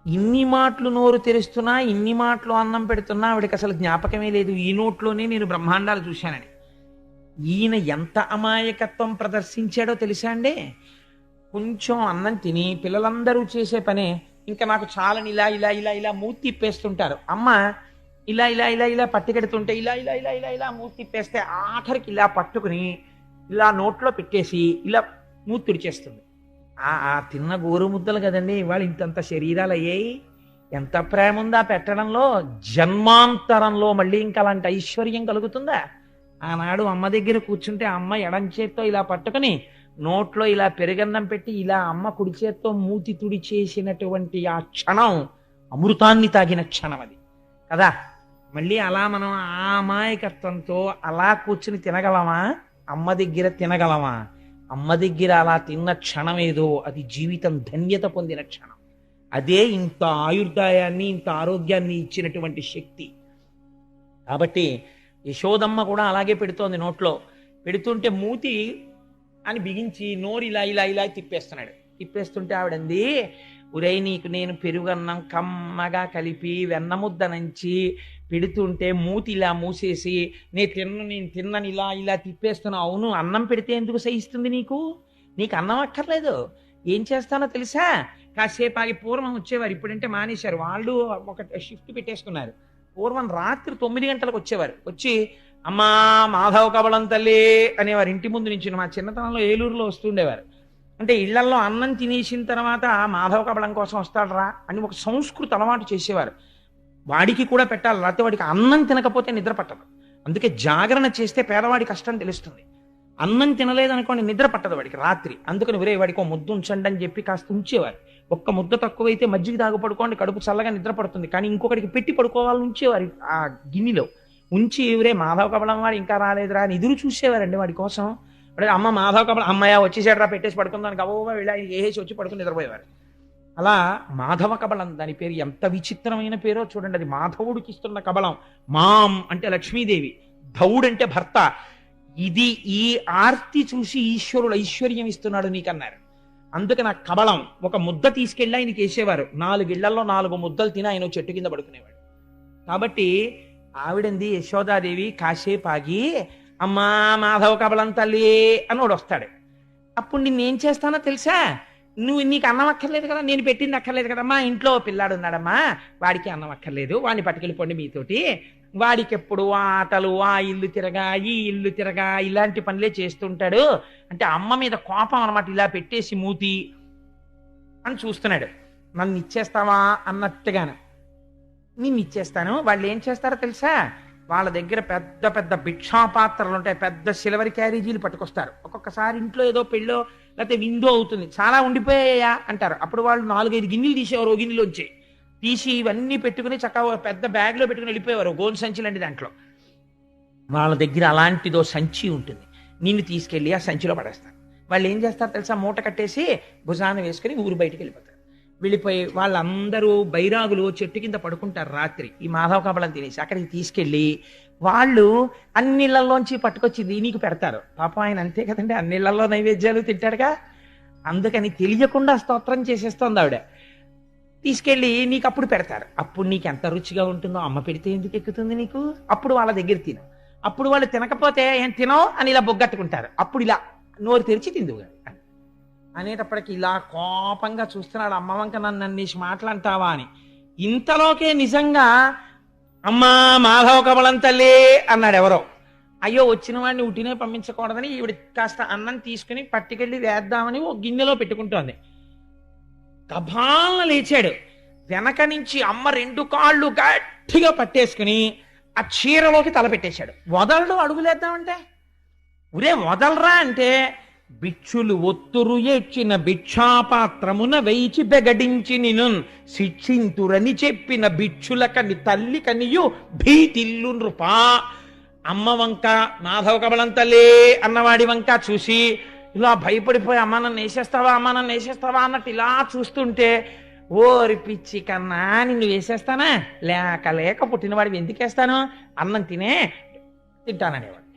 ఇన్ని మాటలు నోరు తెరుస్తున్నా, ఇన్ని మాటలు అన్నం పెడుతున్నా ఆవిడకి అసలు జ్ఞాపకమే లేదు ఈ నోట్లోనే నేను బ్రహ్మాండాలు చూశానని. ఈయన ఎంత అమాయకత్వం ప్రదర్శించాడో తెలుసా అండి? కొంచెం అన్నం తిని పిల్లలందరూ చేసే పనే ఇంకా నాకు చాలని ఇలా ఇలా ఇలా ఇలా మూతి తిప్పేస్తుంటారు. అమ్మ ఇలా ఇలా ఇలా ఇలా పట్టుకెడుతుంటే ఇలా ఇలా ఇలా ఇలా ఇలా మూతి తిప్పేస్తే ఆఖరికి ఇలా పట్టుకుని ఇలా నోట్లో పెట్టేసి ఇలా మూతి తుడిచేస్తుంది. ఆ తిన్న గోరు ముద్దలు కదండి ఇవాళ ఇంతంత శరీరాలు అయ్యాయి. ఎంత ప్రేమ ఉందా పెట్టడంలో. జన్మాంతరంలో మళ్ళీ ఇంకా అలాంటి ఐశ్వర్యం కలుగుతుందా? ఆనాడు అమ్మ దగ్గర కూర్చుంటే అమ్మ ఎడం చేత్తో ఇలా పట్టుకుని నోట్లో ఇలా పెరుగన్నం పెట్టి ఇలా అమ్మ కుడి చేత్తో మూతి తుడి చేసినటువంటి ఆ క్షణం అమృతాన్ని తాగిన క్షణం అది కదా. మళ్ళీ అలా మనం ఆ అమాయకత్వంతో అలా కూర్చుని తినగలమా? అమ్మ దగ్గర తినగలమా? అమ్మ దగ్గర అలా తిన్న క్షణం ఏదో అది జీవితం ధన్యత పొందిన క్షణం. అదే ఇంత ఆయుర్దాయాన్ని ఇంత ఆరోగ్యాన్ని ఇచ్చినటువంటి శక్తి. కాబట్టి యశోదమ్మ కూడా అలాగే పెడుతోంది. నోట్లో పెడుతుంటే మూతి అని బిగించి నోరు ఇలా ఇలా ఇలా తిప్పేస్తున్నాడు. తిప్పేస్తుంటే ఆవిడంది, ఉరై నీకు నేను పెరుగన్నం కమ్మగా కలిపి వెన్నముద్ద నంచి పెడుతుంటే మూతి ఇలా మూసేసి నేను తిన్నని ఇలా ఇలా తిప్పేస్తున్నా. అవును, అన్నం పెడితే ఎందుకు సహిస్తుంది నీకు? నీకు అన్నం అక్కర్లేదు. ఏం చేస్తానో తెలుసా? కాసేపు ఆగి పూర్వం వచ్చేవారు, ఇప్పుడంటే మానేశారు. వాళ్ళు ఒక షిఫ్ట్ పెట్టేసుకున్నారు. పూర్వం రాత్రి 9 గంటలకు వచ్చేవారు. వచ్చి అమ్మా మాధవ కబళం తల్లి అనేవారు. ఇంటి ముందు నుంచి మా చిన్నతనంలో ఏలూరులో వస్తుండేవారు. అంటే ఇళ్లల్లో అన్నం తినేసిన తర్వాత మాధవ కబళం కోసం వస్తాడరా అని ఒక సంస్కృతి అలవాటు చేసేవారు. వాడికి కూడా పెట్టాలి, లేకపోతే వాడికి అన్నం తినకపోతే నిద్ర పట్టదు. అందుకే జాగరణ చేస్తే పేదవాడి కష్టం తెలుస్తుంది. అన్నం తినలేదనుకోండి నిద్ర పట్టదు వాడికి రాత్రి. అందుకని ఒరే వాడికి ఒక ముద్ద ఉంచండి అని చెప్పి కాస్త ఉంచేవారు. ఒక్క ముద్ద తక్కువైతే మజ్జిగ తాగు పడుకోండి, కడుపు చల్లగా నిద్ర పడుతుంది. కానీ ఇంకొకటికి పెట్టి పడుకోవాలని ఉంచేవారు ఆ గిన్నెలో ఉంచి. ఎవరే మాధవ కబళం వాడు ఇంకా రాలేదురా అని ఎదురు చూసేవారండి వాడి కోసం. అమ్మ మాధవ కబళం అమ్మాయ వచ్చేసాడరా పెట్టేసి పడుకుందానికి అవ్వ వెళ్ళి ఆయన వేసి వచ్చి పడుకుని నిద్రపోయేవారు. అలా మాధవ కబళం దాని పేరు. ఎంత విచిత్రమైన పేరో చూడండి. అది మాధవుడికి ఇస్తున్న కబళం. మాం అంటే లక్ష్మీదేవి, ధవుడు అంటే భర్త. ఇది ఈ ఆర్తి చూసి ఈశ్వరుడు ఐశ్వర్యం ఇస్తున్నాడు నీకన్నారు. అందుకని ఆ కబళం ఒక ముద్ద తీసుకెళ్ళి ఆయనకి వేసేవారు. 4 ఇళ్లలో 4 ముద్దలు తిని ఆయన చెట్టు కింద పడుకునేవాడు. కాబట్టి ఆవిడంది యశోదాదేవి కాసేపు ఆగి అమ్మా మాధవ కబళం తల్లి అని వాడు వస్తాడు. అప్పుడు నిన్నేం చేస్తానో తెలుసా? నీకు అన్నం అక్కర్లేదు కదా, నేను పెట్టింది అక్కర్లేదు కదమ్మా, ఇంట్లో పిల్లాడు ఉన్నాడమ్మా, వాడికి అన్నం అక్కర్లేదు, వాడిని పట్టుకెళ్ళిపోండి మీతోటి, వాడికి ఎప్పుడు ఆ ఆటలు, ఆ ఇల్లు తిరగా, ఈ ఇల్లు తిరగా, ఇలాంటి పనులే చేస్తుంటాడు అంటే అమ్మ మీద కోపం అనమాట. ఇలా పెట్టేసి మూతి అని చూస్తున్నాడు. నన్ను ఇచ్చేస్తావా అన్నట్టుగాను. నిన్ను ఇచ్చేస్తాను. వాళ్ళు ఏం చేస్తారో తెలుసా, వాళ్ళ దగ్గర పెద్ద పెద్ద భిక్షాపాత్రలు ఉంటాయి, పెద్ద సిల్వర్ క్యారేజీలు పట్టుకొస్తారు. ఒక్కొక్కసారి ఇంట్లో ఏదో పెళ్ళో లేకపోతే విండో అవుతుంది, చాలా ఉండిపోయాయా అంటారు. అప్పుడు వాళ్ళు 4-5 గిన్నెలు తీసేవారు, ఓ గిన్నెలోంచి తీసి ఇవన్నీ పెట్టుకుని చక్కగా పెద్ద బ్యాగ్లో పెట్టుకుని వెళ్ళిపోయేవారు, గోను సంచులండి దాంట్లో. వాళ్ళ దగ్గర అలాంటిదో సంచి ఉంటుంది, నిన్ను తీసుకెళ్ళి ఆ సంచిలో పడేస్తారు. వాళ్ళు ఏం చేస్తారు తెలుసా, మూట కట్టేసి భుజాన వేసుకుని ఊరు బయటికి వెళ్ళిపోతారు. వెళ్ళిపోయి వాళ్ళందరూ బైరాగులు చెట్టు కింద పడుకుంటారు రాత్రి, ఈ మాధవ కబలం తినేసి. అక్కడికి తీసుకెళ్ళి వాళ్ళు అన్నిళ్లలోంచి పట్టుకొచ్చి నీకు పెడతారు. పాపం ఆయన అంతే కదండి, అన్నిళ్లలో నైవేద్యాలు తింటాడుగా, అందుకని తెలియకుండా స్తోత్రం చేసేస్తోంది ఆవిడ. తీసుకెళ్ళి నీకు అప్పుడు పెడతారు. అప్పుడు నీకు ఎంత రుచిగా ఉంటుందో, అమ్మ పెడితే ఎందుకు ఎక్కుతుంది నీకు, అప్పుడు వాళ్ళ దగ్గర తిను. అప్పుడు వాళ్ళు తినకపోతే ఏం తినో అని ఇలా బొగ్గట్టుకుంటారు. అప్పుడు ఇలా నోరు తెరిచి తిందుగా అనేటప్పటికి ఇలా కోపంగా చూస్తున్నాడు, అమ్మ వంక నన్ను అన్నేసి మాటలంటావా అని. ఇంతలోకే నిజంగా అమ్మా మాధవ కమలం తల్లి అన్నాడు ఎవరో. అయ్యో వచ్చిన వాడిని ఉట్టినే పంపించకూడదని ఈవిడ కాస్త అన్నం తీసుకుని పట్టుకెళ్ళి వేద్దామని ఓ గిన్నెలో పెట్టుకుంటోంది. గభాలను లేచాడు. వెనక నుంచి అమ్మ 2 కాళ్ళు గట్టిగా పట్టేసుకుని ఆ చీరలోకి తలపెట్టేశాడు. వదలడు అడుగులేద్దామంటే, ఉరే వదలరా అంటే, బిచ్చులు ఒత్తురు ఏడ్చిన భిక్షాపాత్రమున వేయిచి బెగడించి నిను శిక్షింతురని చెప్పిన బిచ్చులకని తల్లి కనియు భీతిల్లు నృపా. అమ్మ వంక మాధవ కబలం తల్లి అన్నవాడి వంక చూసి ఇలా భయపడిపోయి అమ్మ నన్ను వేసేస్తావా, అమ్మ నన్ను వేసేస్తావా అన్నట్టు ఇలా చూస్తుంటే, ఓరి పిచ్చి కన్నా నిన్ను వేసేస్తానా, లేక లేక పుట్టినవాడివి ఎందుకు వేస్తాను, అన్నం తింటాననేవాడు.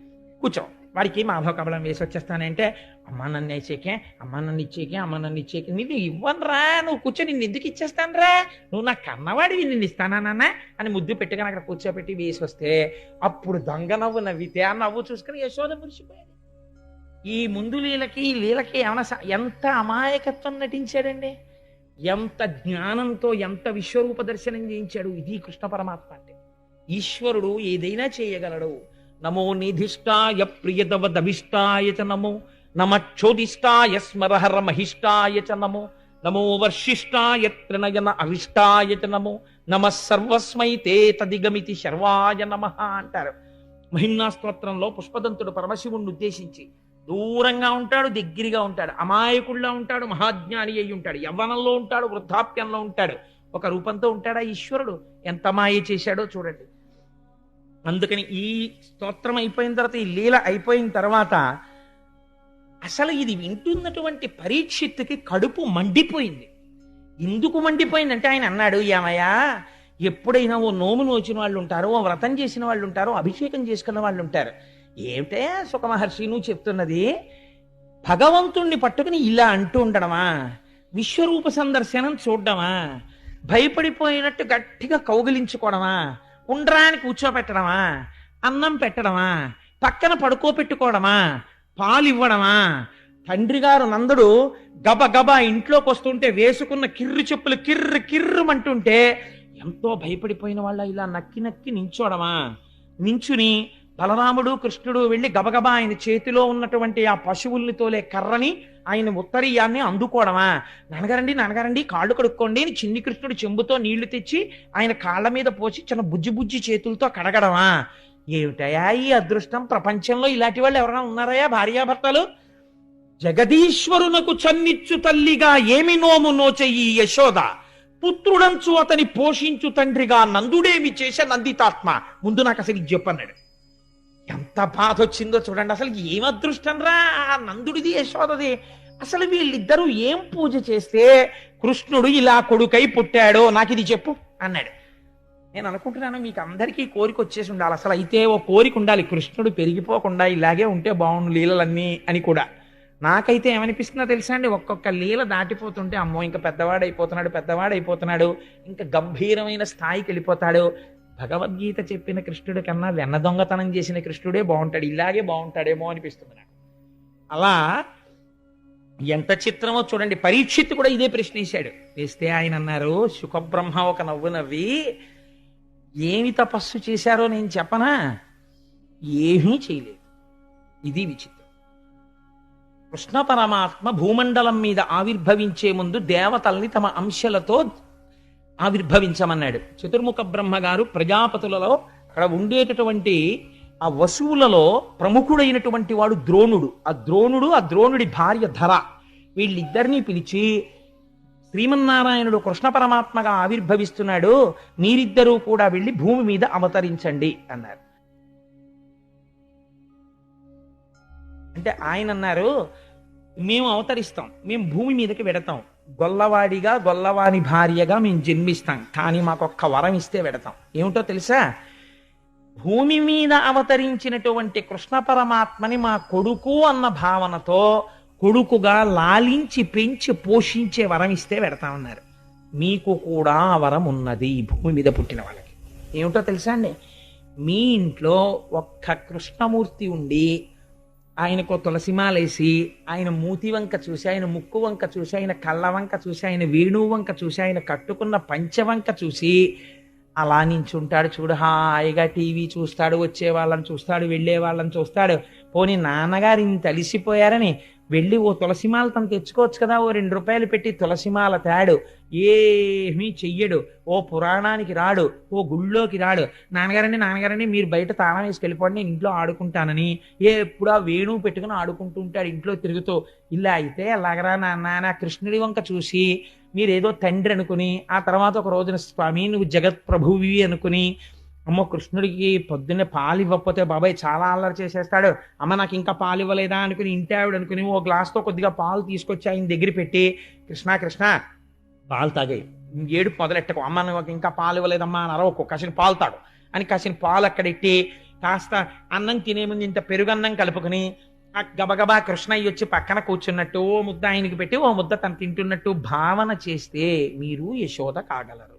కూర్చో, వాడికి మాధవ కబలం వేసి వచ్చేస్తానంటే, అమ్మ నన్ను వేసేకే, అమ్మ నన్ను ఇచ్చేకే, అమ్మ నన్ను ఇచ్చేకే, నిన్ను ఇవ్వనురా, నువ్వు కూర్చో, నిన్ను ఎందుకు ఇచ్చేస్తాను రా, నువ్వు నా కన్నవాడివి, నిన్ను ఇస్తానా నాన్న అని ముద్దు పెట్టుకుని అక్కడ కూర్చోబెట్టి వేసి వస్తే అప్పుడు దొంగ నవ్వు నవ్వితే ఆ నవ్వు చూసుకుని యశోద మురిసిపోయాడు. ఈ ముందు లీలకి ఈ లీలకి ఏమన్నా ఎంత అమాయకత్వం నటించాడండి, ఎంత జ్ఞానంతో ఎంత విశ్వరూప దర్శనం చేయించాడు. ఇది కృష్ణ పరమాత్మ అంటే. ఈశ్వరుడు ఏదైనా చేయగలడు. నమో నిధిష్టాయ ప్రియదవదవిష్టాయ చ నమో, నమక్షోదిష్టాయ స్మరహర మహిష్టాయ చ నమో, నమో వర్షిష్టాయ త్రినయన అవిష్టాయ చ నమో, నమః సర్వస్మై తే తదిగమితి శర్వాయ నమః అంటారు. మహిమ్నా స్తోత్రంలో పుష్పదంతుడు పరమశివుణ్ణి ఉద్దేశించి దూరంగా ఉంటాడు, దగ్గరగా ఉంటాడు, అమాయకుల్లో ఉంటాడు, మహాజ్ఞాని అయి ఉంటాడు, యవ్వనంలో ఉంటాడు, వృద్ధాప్యంలో ఉంటాడు, ఒక రూపంతో ఉంటాడా ఈశ్వరుడు. ఎంత మాయ చేశాడో చూడండి. అందుకని ఈ స్తోత్రం అయిపోయిన తర్వాత, ఈ లీల అయిపోయిన తర్వాత అసలు ఇది వింటున్నటువంటి పరీక్షిత్తుకి కడుపు మండిపోయింది. ఎందుకు మండిపోయిందంటే ఆయన అన్నాడు, ఏమయ్యా ఎప్పుడైనా ఓ నోము నోచిన వాళ్ళు ఉంటారు, ఓ వ్రతం చేసిన వాళ్ళు ఉంటారు, అభిషేకం చేసుకున్న వాళ్ళు ఉంటారు. ఏమిటే సుఖమహర్షి నువ్వు చెప్తున్నది, భగవంతుణ్ణి పట్టుకుని ఇలా అంటూ ఉండడమా, విశ్వరూప సందర్శనం చూడడమా, భయపడిపోయినట్టు గట్టిగా కౌగిలించుకోవడమా, ఉండ్రాని కూర్చోపెట్టడమా, అన్నం పెట్టడమా, పక్కన పడుకోపెట్టుకోవడమా, పాలు ఇవ్వడమా. తండ్రి గారు నందుడు గబగబా ఇంట్లోకి వస్తుంటే వేసుకున్న కిర్రు చెప్పులు కిర్రు కిర్రుమంటుంటే ఎంతో భయపడిపోయిన వాళ్ళ ఇలా నక్కి నక్కి నించోడమా, నించుని బలరాముడు కృష్ణుడు వెళ్ళి గబగబా ఆయన చేతిలో ఉన్నటువంటి ఆ పశువుల్ని తోలే కర్రని, ఆయన ఉత్తరీయాన్ని అందుకోవడమా, నాన్నగారండి నాన్నగారండి కాళ్ళు కడుక్కోండి అని చిన్ని కృష్ణుడు చెంబుతో నీళ్లు తెచ్చి ఆయన కాళ్ళ మీద పోసి చిన్న బుజ్జి బుజ్జి చేతులతో కడగడమా. ఏమిటయా ఈ అదృష్టం, ప్రపంచంలో ఇలాంటి వాళ్ళు ఎవరైనా ఉన్నారయా భార్యాభర్తలు? జగదీశ్వరునకు చన్నిచ్చు తల్లిగా ఏమి నోము నోచెయ్యి యశోద, పుత్రుడంచు అతని పోషించు తండ్రిగా నందుడేమి చేసే నందితాత్మ. ముందు నాకు అసలు ఇది చెప్పన్నాడు. ఎంత బాధ వచ్చిందో చూడండి. అసలు ఏం అదృష్టం రా ఆ నందుడిది యశోదది. అసలు వీళ్ళిద్దరూ ఏం పూజ చేస్తే కృష్ణుడు ఇలా కొడుకై పుట్టాడో నాకు ఇది చెప్పు అన్నాడు. నేను అనుకుంటున్నాను మీకు అందరికీ కోరిక వచ్చేసి ఉండాలి. అసలు అయితే ఓ కోరిక ఉండాలి, కృష్ణుడు పెరిగిపోకుండా ఇలాగే ఉంటే బాగుండు లీలలన్నీ అని కూడా. నాకైతే ఏమనిపిస్తుందో తెలుసా అండి, ఒక్కొక్క లీల దాటిపోతుంటే అమ్మో ఇంకా పెద్దవాడైపోతున్నాడు, ఇంకా గంభీరమైన స్థాయికి వెళ్ళిపోతాడు. భగవద్గీత చెప్పిన కృష్ణుడి కన్నా వెన్న దొంగతనం చేసిన కృష్ణుడే బాగుంటాడు, ఇలాగే బాగుంటాడేమో అనిపిస్తుంది నాకు. అలా ఎంత చిత్రమో చూడండి. పరీక్షిత్తు కూడా ఇదే ప్రశ్న వేశాడు. వేస్తే ఆయన అన్నారు, శుకబ్రహ్మ ఒక నవ్వు నవ్వి, ఏమి తపస్సు చేశారో నేను చెప్పనా? ఏమీ చేయలేదు. ఇది విచిత్రం. కృష్ణ పరమాత్మ భూమండలం మీద ఆవిర్భవించే ముందు దేవతల్ని తమ అంశలతో ఆవిర్భవించమన్నాడు. చతుర్ముఖ బ్రహ్మ గారు ప్రజాపతులలో అక్కడ ఉండేటటువంటి ఆ వసువులలో ప్రముఖుడైనటువంటి వాడు ద్రోణుడు. ఆ ద్రోణుడి భార్య ధర, వీళ్ళిద్దరినీ పిలిచి, శ్రీమన్నారాయణుడు కృష్ణ పరమాత్మగా ఆవిర్భవిస్తున్నాడు, మీరిద్దరూ కూడా వెళ్ళి భూమి మీద అవతరించండి అన్నారు. అంటే ఆయన అన్నారు, మేము అవతరిస్తాం, మేము భూమి మీదకి వెడతాం, గొల్లవాడిగా గొల్లవాని భార్యగా మేము జన్మిస్తాం, కానీ మాకొక్క వరం ఇస్తే వెడతాం. ఏమిటో తెలుసా? భూమి మీద అవతరించినటువంటి కృష్ణ పరమాత్మని మా కొడుకు అన్న భావనతో కొడుకుగా లాలించి పెంచి పోషించే వరం ఇస్తే వెడతామన్నారు. మీకు కూడా ఆ వరం ఉన్నది భూమి మీద పుట్టిన వాళ్ళకి. ఏమిటో తెలుసా అండి? మీ ఇంట్లో ఒక్క కృష్ణమూర్తి ఉండి ఆయనకు తులసిమాలేసి, ఆయన మూతి వంక చూసి, ఆయన ముక్కు వంక చూసి, ఆయన కళ్ళ వంక చూసి, ఆయన వేణువు వంక చూసి, ఆయన కట్టుకున్న పంచవంక చూసి అలా నించుంటాడు చూడు, హాయిగా టీవీ చూస్తాడు, వచ్చే వాళ్ళని చూస్తాడు, వెళ్ళే వాళ్ళని చూస్తాడు. పోనీ నాన్నగారు ఇంత అలిసిపోయారని వెళ్ళి ఓ తులసిమాల తను తెచ్చుకోవచ్చు కదా, ఓ 2 రూపాయలు పెట్టి తులసిమాల తేడు, ఏమీ చెయ్యడు. ఓ పురాణానికి రాడు, ఓ గుళ్ళోకి రాడు. నాన్నగారండి మీరు బయట తాళం వేసి వెళ్ళిపోండి, నేను ఇంట్లో ఆడుకుంటానని ఎప్పుడు ఆ వేణువు పెట్టుకుని ఆడుకుంటూ ఉంటాడు ఇంట్లో తిరుగుతూ. ఇలా అయితే ఎలాగరా నాన్న? కృష్ణుడి వంక చూసి మీరేదో తండ్రి అనుకుని, ఆ తర్వాత ఒక రోజున స్వామి నువ్వు జగత్ ప్రభువి అనుకుని, అమ్మో కృష్ణుడికి పొద్దున్నే పాలు ఇవ్వకపోతే బాబాయ్ చాలా అల్లరి చేసేస్తాడు, అమ్మ నాకు ఇంకా పాలు ఇవ్వలేదా అనుకుని ఇంటి ఆవిడ అనుకుని ఓ గ్లాస్తో కొద్దిగా పాలు తీసుకొచ్చి ఆయన దగ్గర పెట్టి, కృష్ణ పాలు తాగాయి, ఏడు మొదలెట్టకు, అమ్మ నాకు ఇంకా పాలు ఇవ్వలేదమ్మా అని అరవకు, కాసిన పాలు తాడు అని కాసిన పాలు అక్కడెట్టి, కాస్త అన్నం తినే ముందు ఇంత పెరుగన్నం కలుపుకుని ఆ గబగబా కృష్ణయ్య వచ్చి పక్కన కూర్చున్నట్టు ఓ ముద్ద ఆయనకి పెట్టి ఓ ముద్ద తను తింటున్నట్టు భావన చేస్తే మీరు యశోద కాగలరు.